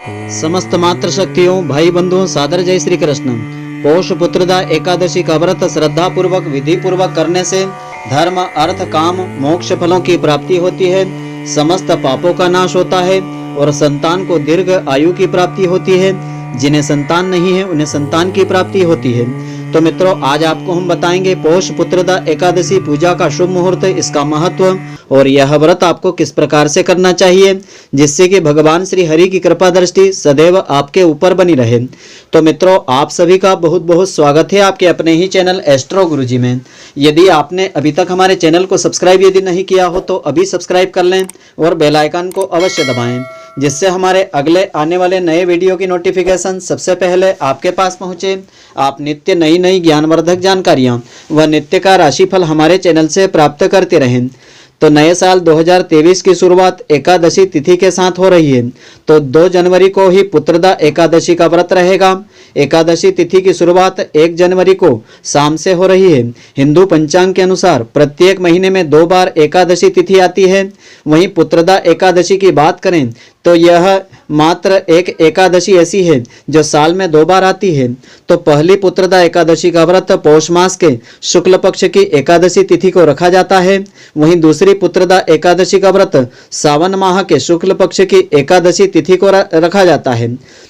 समस्त मात्र शक्तियों भाई बंधुओं सादर जय श्री कृष्ण। पौष पुत्रदा एकादशी का व्रत श्रद्धा पूर्वक विधि पूर्वक करने से धर्म अर्थ काम मोक्ष फलों की प्राप्ति होती है, समस्त पापों का नाश होता है और संतान को दीर्घ आयु की प्राप्ति होती है। जिन्हें संतान नहीं है उन्हें संतान की प्राप्ति होती है। तो मित्रों, आज आपको हम बताएंगे पौष पुत्रदा एकादशी पूजा का शुभ मुहूर्त, इसका महत्व और यह व्रत आपको किस प्रकार से करना चाहिए जिससे कि भगवान श्री हरि की कृपा दृष्टि सदैव आपके ऊपर बनी रहे। तो मित्रों, आप सभी का बहुत बहुत स्वागत है आपके अपने ही चैनल एस्ट्रो गुरुजी में। यदि आपने अभी तक हमारे चैनल को सब्सक्राइब यदि नहीं किया हो तो अभी सब्सक्राइब कर लें और बेल आइकन को अवश्य दबाएं, जिससे हमारे अगले आने वाले नए वीडियो की नोटिफिकेशन सबसे पहले आपके पास पहुंचे। आप नित्य नई नई ज्ञानवर्धक जानकारियां व नित्य का राशिफल हमारे चैनल से प्राप्त करते रहें। तो नए साल 2023 की शुरुआत एकादशी तिथि के साथ हो रही है। तो 2 जनवरी को ही पुत्रदा एकादशी का व्रत रहेगा। एकादशी तिथि की शुरुआत 1 जनवरी को शाम से हो रही है। हिंदू पंचांग के अनुसार प्रत्येक महीने में 2 बार एकादशी तिथि आती है। वहीं पुत्रदा एकादशी की बात करें तो यह मात्र एक एकादशी ऐसी है जो साल में 2 बार आती है। तो पहली पुत्रदा एकादशी का व्रत पौष मास के शुक्ल पक्ष की एकादशी तिथि को रखा जाता है। वहीं दूसरी पुत्रदा एकादशी का व्रत सावन माह के शुक्ल पक्ष की एकादशी तिथि को रखा जाता है।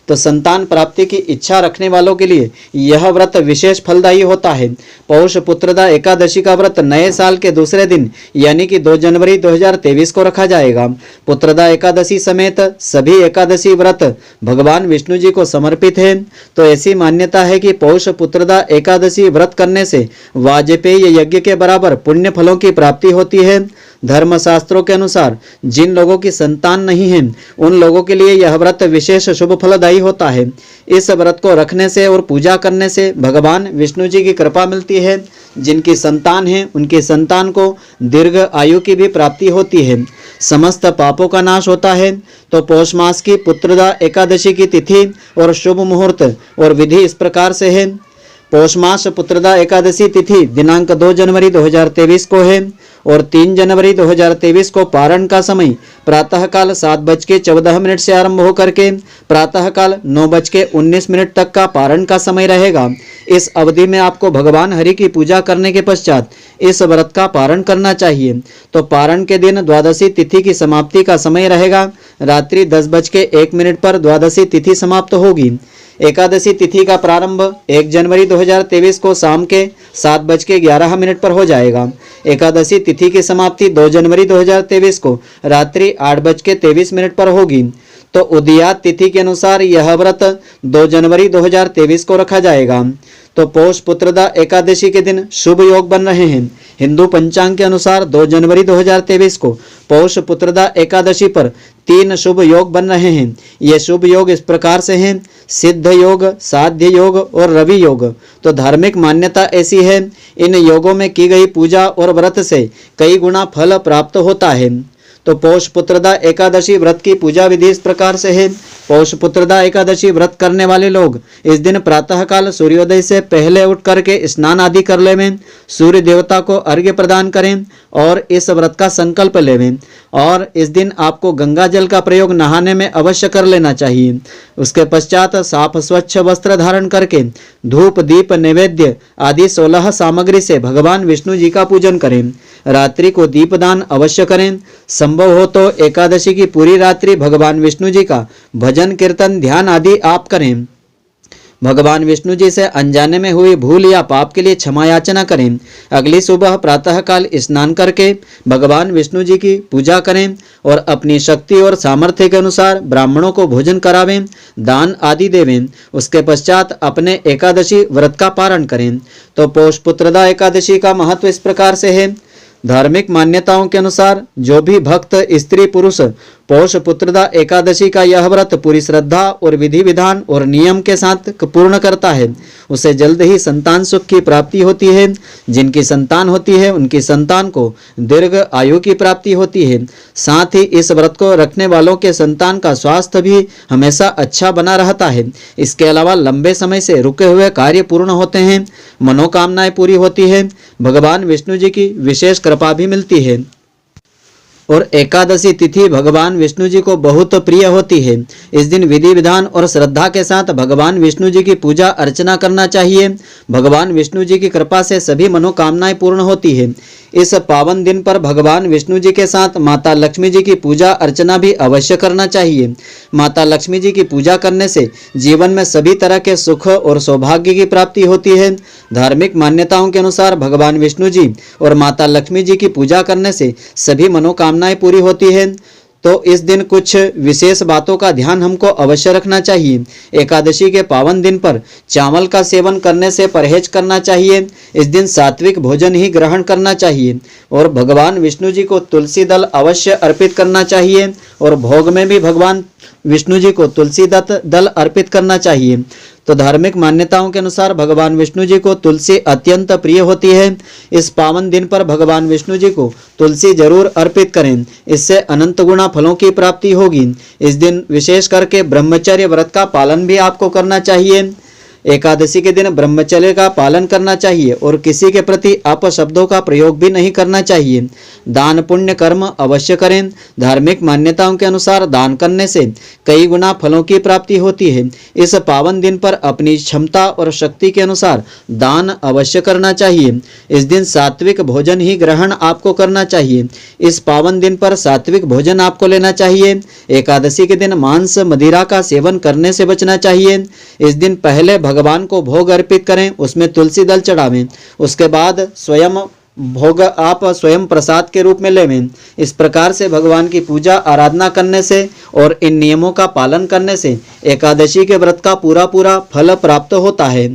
तो संतान प्राप्ति की इच्छा रखने वालों के लिए यह व्रत विशेष फलदायी होता है। पौष पुत्रदा एकादशी का व्रत नए साल के दूसरे दिन यानी कि 2 जनवरी 2023 को रखा जाएगा। पुत्रदा एकादशी समेत सभी एकादशी व्रत भगवान विष्णु जी को समर्पित है। तो ऐसी मान्यता है कि पौष पुत्रदा एकादशी व्रत करने से वाजपेयी यज्ञ के बराबर पुण्य फलों की प्राप्ति होती है। धर्मशास्त्रों के अनुसार जिन लोगों की संतान नहीं है उन लोगों के लिए यह व्रत विशेष शुभ फलदायी होता है। इस व्रत को रखने से और पूजा करने से भगवान विष्णु जी की कृपा मिलती है। जिनकी संतान है उनकी संतान को दीर्घ आयु की भी प्राप्ति होती है, समस्त पापों का नाश होता है। तो पौष मास की पुत्रदा एकादशी की तिथि और शुभ मुहूर्त और विधि इस प्रकार से है। पौष मास पुत्रदा एकादशी तिथि दिनांक 2 जनवरी 2023 को है और 3 जनवरी 2023 को पारण का समय प्रातःकाल 7:14 से आरंभ होकर के प्रातःकाल 9:19 तक का पारण का समय रहेगा। इस अवधि में आपको भगवान हरि की पूजा करने के पश्चात इस व्रत का पारण करना चाहिए। तो पारण के दिन द्वादशी तिथि की समाप्ति का समय रहेगा। रात्रि 10:01 पर द्वादशी तिथि समाप्त होगी। एकादशी तिथि का प्रारंभ 1 जनवरी 2023 को शाम के 7:11 पर हो जाएगा। एकादशी तिथि की समाप्ति 2 जनवरी 2023 को रात्रि 8:23 पर होगी। तो उदयात तिथि के अनुसार यह व्रत 2 जनवरी 2023 को रखा जाएगा। तो पौष पुत्रदा एकादशी के दिन शुभ योग बन रहे हैं। हिंदू पंचांग के अनुसार 2 जनवरी 2023 को पौष पुत्रदा एकादशी पर 3 शुभ योग बन रहे हैं। ये शुभ योग इस प्रकार से हैं: सिद्ध योग, साध्य योग और रवि योग। तो धार्मिक मान्यता ऐसी है, इन योगों में की गई पूजा और व्रत से कई गुना फल प्राप्त होता है। तो पौष पुत्रदा एकादशी व्रत की पूजा विधि इस प्रकार से है। पौष पुत्रदा एकादशी व्रत करने वाले लोग इस दिन प्रातःकाल सूर्योदय से पहले उठ करके स्नान आदि कर लेवें, सूर्य देवता को अर्घ्य प्रदान करें और इस व्रत का संकल्प लेवें। और इस दिन आपको गंगा जल का प्रयोग नहाने में अवश्य कर लेना चाहिए। उसके पश्चात साफ स्वच्छ वस्त्र धारण करके धूप दीप नैवेद्य आदि 16 सामग्री से भगवान विष्णु जी का पूजन करें। रात्रि को दीपदान अवश्य करें। संभव हो तो एकादशी की पूरी रात्रि भगवान विष्णु जी का भजन कीर्तन ध्यान आदि आप करें। भगवान विष्णु जी से अनजाने में हुई भूल या पाप के लिए क्षमा याचना करें। अगली सुबह प्रातःकाल स्नान करके भगवान विष्णु जी की पूजा करें और अपनी शक्ति और सामर्थ्य के अनुसार ब्राह्मणों को भोजन करावें, दान आदि देवें। उसके पश्चात अपने एकादशी व्रत का पारण करें। तो पौष पुत्रदा एकादशी का महत्व इस प्रकार से है। धार्मिक मान्यताओं के अनुसार जो भी भक्त स्त्री पुरुष पौष पुत्रदा एकादशी का यह व्रत पूरी श्रद्धा और विधि विधान और नियम के साथ पूर्ण करता है उसे जल्द ही संतान सुख की प्राप्ति होती है। जिनकी संतान होती है उनकी संतान को दीर्घ आयु की प्राप्ति होती है। साथ ही इस व्रत को रखने वालों के संतान का स्वास्थ्य भी हमेशा अच्छा बना रहता है। इसके अलावा लंबे समय से रुके हुए कार्य पूर्ण होते हैं, मनोकामनाएं पूरी होती है, भगवान विष्णु जी की विशेष कृपा भी मिलती है। और एकादशी तिथि भगवान विष्णु जी को बहुत प्रिय होती है। इस दिन विधि विधान और श्रद्धा के साथ भगवान विष्णु जी की पूजा अर्चना करना चाहिए। भगवान विष्णु जी की कृपा से सभी मनोकामनाएं पूर्ण होती है। इस पावन दिन पर भगवान विष्णु जी के साथ माता लक्ष्मी जी की पूजा अर्चना भी अवश्य करना चाहिए। माता लक्ष्मी जी की पूजा करने से जीवन में सभी तरह के सुख और सौभाग्य की प्राप्ति होती है। धार्मिक मान्यताओं के अनुसार भगवान विष्णु जी और माता लक्ष्मी जी की पूजा करने से सभी मनोकामनाएं पूरी होती है। तो इस दिन कुछ विशेष बातों का ध्यान हमको अवश्य रखना चाहिए। एकादशी के पावन दिन पर चावल का सेवन करने से परहेज करना चाहिए। इस दिन सात्विक भोजन ही ग्रहण करना चाहिए और भगवान विष्णु जी को तुलसी दल अवश्य अर्पित करना चाहिए और भोग में भी भगवान विष्णु जी को तुलसी दल अर्पित करना चाहिए। तो धार्मिक मान्यताओं के अनुसार भगवान विष्णु जी को तुलसी अत्यंत प्रिय होती है। इस पावन दिन पर भगवान विष्णु जी को तुलसी जरूर अर्पित करें, इससे अनंत गुना फलों की प्राप्ति होगी। इस दिन विशेष करके ब्रह्मचर्य व्रत का पालन भी आपको करना चाहिए। एकादशी के दिन ब्रह्मचर्य का पालन करना चाहिए और किसी के प्रति अपशब्दों का प्रयोग भी नहीं करना चाहिए। दान पुण्य कर्म अवश्य करें। धार्मिक मान्यताओं के अनुसार दान करने से कई गुना फलों की प्राप्ति होती है। इस पावन दिन पर अपनी क्षमता और शक्ति के अनुसार दान अवश्य करना चाहिए। इस दिन सात्विक भोजन ही ग्रहण आपको करना चाहिए। इस पावन दिन पर सात्विक भोजन आपको लेना चाहिए। एकादशी के दिन मांस मदिरा का सेवन करने से बचना चाहिए। इस दिन पहले भगवान को भोग अर्पित करें, उसमें तुलसी दल चढ़ावें, उसके बाद स्वयं भोग आप स्वयं प्रसाद के रूप में लेवें। इस प्रकार से भगवान की पूजा आराधना करने से और इन नियमों का पालन करने से एकादशी के व्रत का पूरा फल प्राप्त होता है।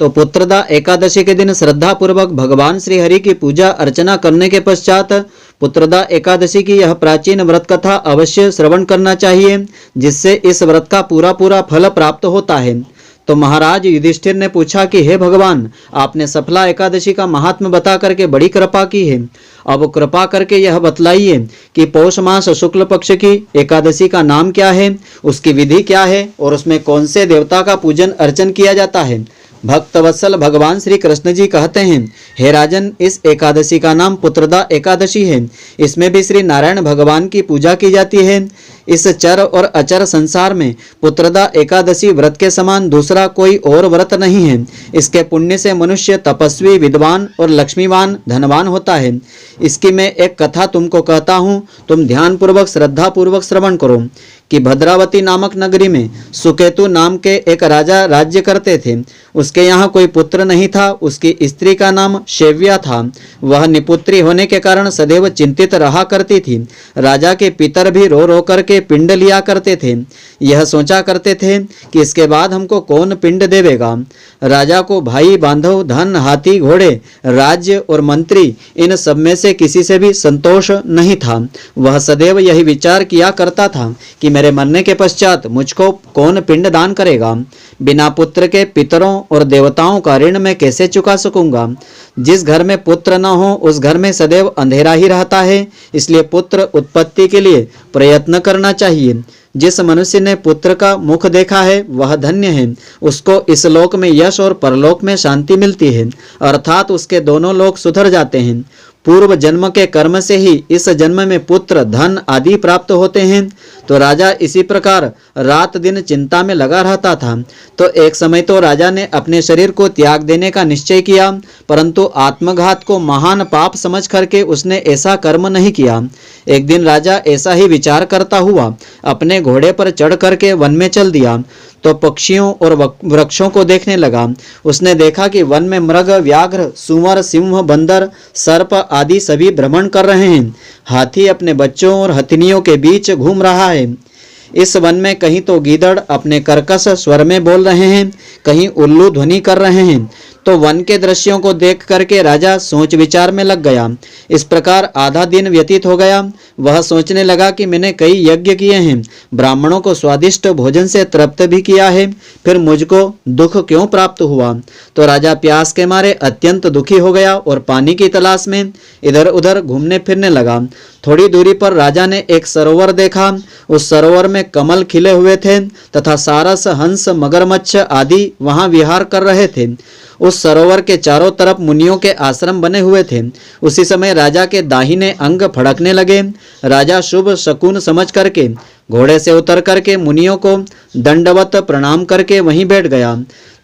तो पुत्रदा एकादशी के दिन श्रद्धा पूर्वक भगवान श्री हरि की पूजा अर्चना करने के पश्चात पुत्रदा एकादशी की यह प्राचीन व्रत कथा अवश्य श्रवण करना चाहिए, जिससे इस व्रत का पूरा फल प्राप्त होता है। तो महाराज युधिष्ठिर ने पूछा कि हे भगवान, आपने सफला एकादशी का महात्म्य बता करके बड़ी कृपा की है। अब कृपा करके यह बतलाइए कि पौष मास शुक्ल पक्ष की एकादशी का नाम क्या है, उसकी विधि क्या है और उसमें कौन से देवता का पूजन अर्चन किया जाता है। भक्तवत्सल भगवान श्री कृष्ण जी कहते हैं, हे राजन, इस एकादशी का नाम पुत्रदा एकादशी है। इसमें भी श्री नारायण भगवान की पूजा की जाती है। इस चर और अचर संसार में पुत्रदा एकादशी व्रत के समान दूसरा कोई और व्रत नहीं है। इसके पुण्य से मनुष्य तपस्वी, विद्वान और लक्ष्मीवान, धनवान होता है। इसकी मैं एक कथा तुमको कहता हूँ, तुम ध्यान पूर्वक श्रद्धा पूर्वक श्रवण करो कि भद्रावती नामक नगरी में सुकेतु नाम के एक राजा राज्य करते थे। उसके यहाँ कोई पुत्र नहीं था। उसकी स्त्री का नाम शेव्या था। वह निपुत्री होने के कारण सदैव चिंतित रहा करती थी। राजा के पितर भी रो रो करके पिंड लिया करते थे। यह सोचा करते थे कि इसके बाद हमको कौन पिंड देवेगा। राजा को भाई, बांधव, धन, हाथी, घोड़े, राज्य और मंत्री, इन सब में से किसी से भी संतोष नहीं था। वह सदैव यही विचार किया करता था कि मेरे मरने के पश्चात मुझको कौन पिंड दान करेगा। बिना पुत्र के पितरों और देवताओं का ऋण मैं कैसे चुका सकूंगा। जिस घर में पुत्र न हो उस घर में सदैव अंधेरा ही रहता है। इसलिए पुत्र उत्पत्ति के लिए प्रयत्न करना चाहिए। जिस मनुष्य ने पुत्र का मुख देखा है वह धन्य है। उसको इस लोक में यश और परलोक में शांति मिलती है, अर्थात उसके दोनों लोक सुधर जाते हैं। पूर्व जन्म के कर्म से ही इस जन्म में पुत्र, धन आदि प्राप्त होते हैं। तो राजा इसी प्रकार रात दिन चिंता में लगा रहता था। तो एक समय तो राजा ने अपने शरीर को त्याग देने का निश्चय किया, परंतु आत्मघात को महान पाप समझ करके उसने ऐसा कर्म नहीं किया। एक दिन राजा ऐसा ही विचार करता हुआ अपने घोड़े पर चढ़ करके वन में चल दिया। तो पक्षियों और वृक्षों को देखने लगा। उसने देखा कि वन में मृग, व्याघ्र, सुअर, सिंह, बंदर, सर्प आदि सभी भ्रमण कर रहे हैं। हाथी अपने बच्चों और हथिनियों के बीच घूम रहा है। इस वन में कहीं तो गीदड़ अपने कर्कश स्वर में बोल रहे हैं, कहीं उल्लू ध्वनि कर रहे हैं। तो वन के दृश्यों को देख करके राजा सोच विचार में लग गया। इस प्रकार आधा दिन व्यतीत हो गया। वह सोचने लगा कि मैंने कई यज्ञ किए हैं, ब्राह्मणों को स्वादिष्ट भोजन से तृप्त भी किया है, फिर मुझको दुख क्यों प्राप्त हुआ। तो राजा प्यास के मारे अत्यंत दुखी हो गया और पानी की तलाश में इधर उधर घूमने फिरने लगा। थोड़ी दूरी पर राजा ने एक सरोवर देखा। उस सरोवर में कमल खिले हुए थे तथा सारस, हंस, मगरमच्छ आदि वहां विहार कर रहे थे। उस सरोवर के चारों तरफ मुनियों के आश्रम बने हुए थे। उसी समय राजा के दाहिने अंग फड़कने लगे। राजा शुभ शकुन समझ करके घोड़े से उतर करके मुनियों को दंडवत प्रणाम करके वहीं बैठ गया।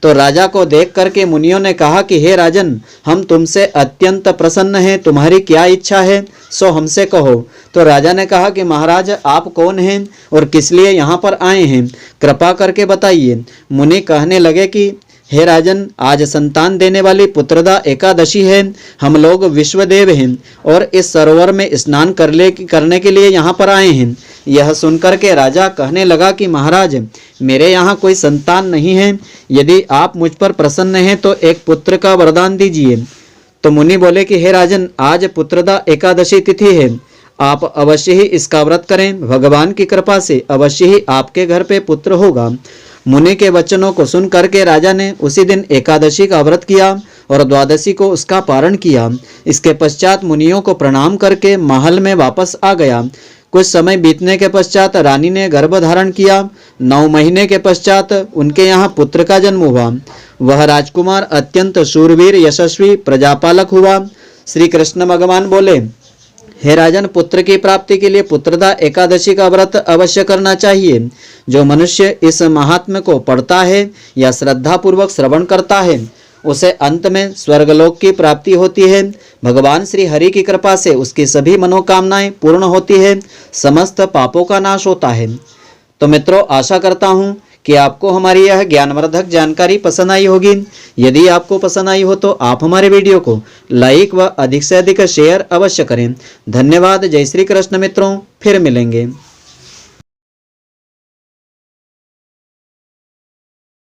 तो राजा को देख करके मुनियों ने कहा कि हे राजन, हम तुमसे अत्यंत प्रसन्न हैं, तुम्हारी क्या इच्छा है सो हमसे कहो। तो राजा ने कहा कि महाराज, आप कौन हैं और किस लिए यहाँ पर आए हैं, कृपा करके बताइए। मुनि कहने लगे कि हे राजन, आज संतान देने वाली पुत्रदा एकादशी है। हम लोग विश्वदेव हैं और इस सरोवर में स्नान करने के लिए यहाँ पर आए हैं। यह सुनकर के राजा कहने लगा कि महाराज, मेरे यहाँ कोई संतान नहीं है। यदि आप मुझ पर प्रसन्न हैं तो एक पुत्र का वरदान दीजिए। तो मुनि बोले कि हे राजन, आज पुत्रदा एकादशी तिथि है, आप अवश्य ही इसका व्रत करें। भगवान की कृपा से अवश्य ही आपके घर पे पुत्र होगा। मुनि के वचनों को सुन करके राजा ने उसी दिन एकादशी का व्रत किया और द्वादशी को उसका पारण किया। इसके पश्चात मुनियों को प्रणाम करके महल में वापस आ गया। कुछ समय बीतने के पश्चात रानी ने गर्भ धारण किया। 9 महीने के पश्चात उनके यहाँ पुत्र का जन्म हुआ। वह राजकुमार अत्यंत शूरवीर यशस्वी प्रजापालक हुआ। श्री कृष्ण भगवान बोले, हे राजन, पुत्र की प्राप्ति के लिए पुत्रदा एकादशी का व्रत अवश्य करना चाहिए। जो मनुष्य इस महात्म्य को पढ़ता है या श्रद्धा पूर्वक श्रवण करता है, उसे अंत में स्वर्गलोक की प्राप्ति होती है। भगवान श्री हरि की कृपा से उसकी सभी मनोकामनाएं पूर्ण होती है, समस्त पापों का नाश होता है। तो मित्रों, आशा करता हूँ कि आपको हमारी यह ज्ञानवर्धक जानकारी पसंद आई होगी। यदि आपको पसंद आई हो तो आप हमारे वीडियो को लाइक व अधिक से अधिक शेयर अवश्य करें। धन्यवाद। जय श्री कृष्ण मित्रों, फिर मिलेंगे।